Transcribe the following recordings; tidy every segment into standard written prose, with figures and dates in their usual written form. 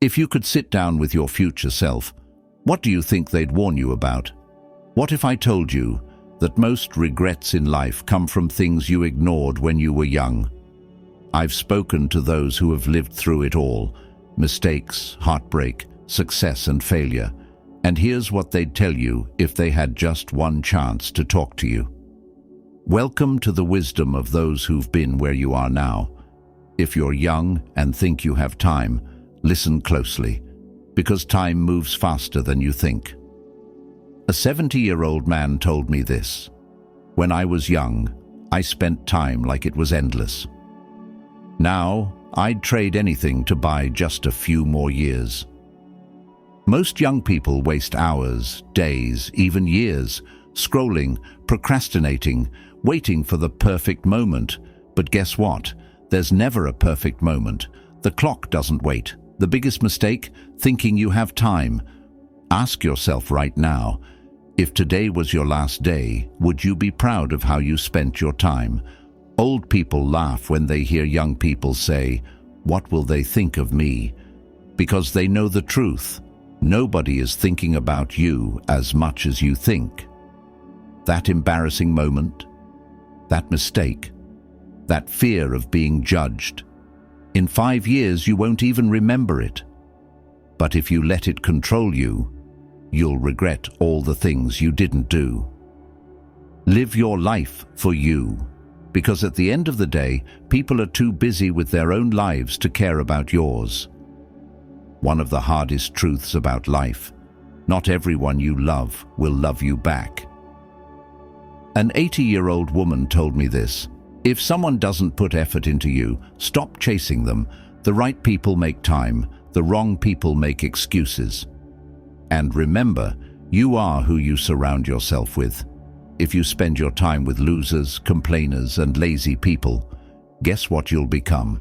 If you could sit down with your future self, what do you think they'd warn you about? What if I told you that most regrets in life come from things you ignored when you were young? I've spoken to those who have lived through it all, mistakes, heartbreak, success and failure, and here's what they'd tell you if they had just one chance to talk to you. Welcome to the wisdom of those who've been where you are now. If you're young and think you have time, listen closely, because time moves faster than you think. A 70-year-old man told me this: "When I was young, I spent time like it was endless. Now, I'd trade anything to buy just a few more years." Most young people waste hours, days, even years, scrolling, procrastinating, waiting for the perfect moment. But guess what? There's never a perfect moment. The clock doesn't wait. The biggest mistake? Thinking you have time. Ask yourself right now, if today was your last day, would you be proud of how you spent your time? Old people laugh when they hear young people say, "What will they think of me?" Because they know the truth. Nobody is thinking about you as much as you think. That embarrassing moment, that mistake, that fear of being judged. In 5 years, you won't even remember it. But if you let it control you, you'll regret all the things you didn't do. Live your life for you, because at the end of the day, people are too busy with their own lives to care about yours. One of the hardest truths about life: not everyone you love will love you back. An 80-year-old woman told me this: "If someone doesn't put effort into you, stop chasing them. The right people make time, the wrong people make excuses. And remember, you are who you surround yourself with. If you spend your time with losers, complainers, and lazy people, guess what you'll become?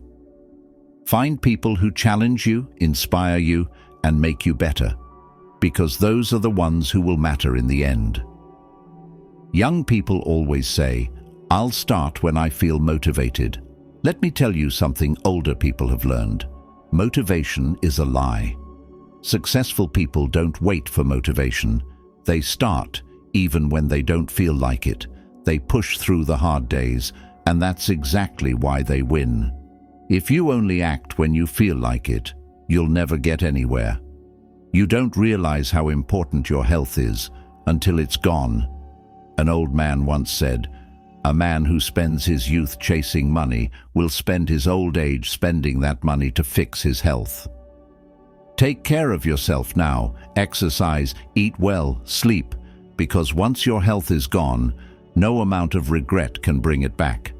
Find people who challenge you, inspire you, and make you better, because those are the ones who will matter in the end." Young people always say, "I'll start when I feel motivated." Let me tell you something older people have learned. Motivation is a lie. Successful people don't wait for motivation. They start, even when they don't feel like it. They push through the hard days, and that's exactly why they win. If you only act when you feel like it, you'll never get anywhere. You don't realize how important your health is until it's gone. An old man once said, "A man who spends his youth chasing money will spend his old age spending that money to fix his health." Take care of yourself now. Exercise, eat well, sleep, because once your health is gone, no amount of regret can bring it back.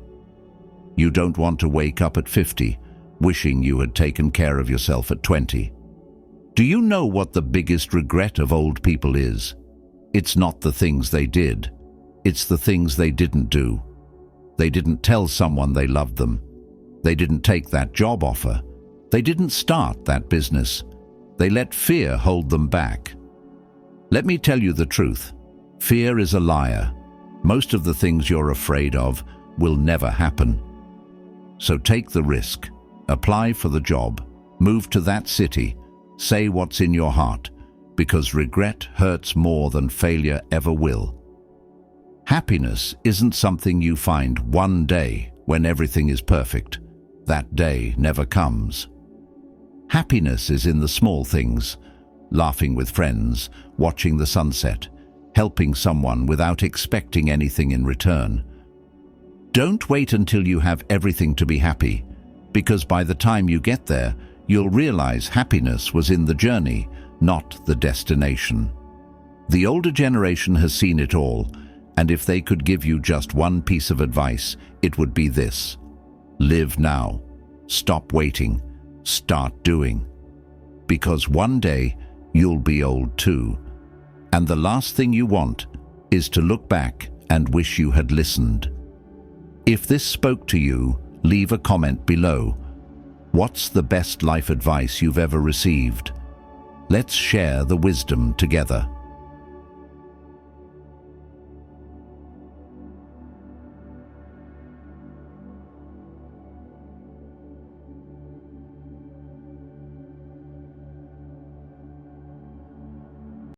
You don't want to wake up at 50, wishing you had taken care of yourself at 20. Do you know what the biggest regret of old people is? It's not the things they did. It's the things they didn't do. They didn't tell someone they loved them. They didn't take that job offer. They didn't start that business. They let fear hold them back. Let me tell you the truth. Fear is a liar. Most of the things you're afraid of will never happen. So take the risk. Apply for the job. Move to that city. Say what's in your heart, because regret hurts more than failure ever will. Happiness isn't something you find one day when everything is perfect. That day never comes. Happiness is in the small things: laughing with friends, watching the sunset, helping someone without expecting anything in return. Don't wait until you have everything to be happy, because by the time you get there, you'll realize happiness was in the journey, not the destination. The older generation has seen it all, and if they could give you just one piece of advice, it would be this: live now. Stop waiting. Start doing. Because one day, you'll be old too. And the last thing you want is to look back and wish you had listened. If this spoke to you, leave a comment below. What's the best life advice you've ever received? Let's share the wisdom together.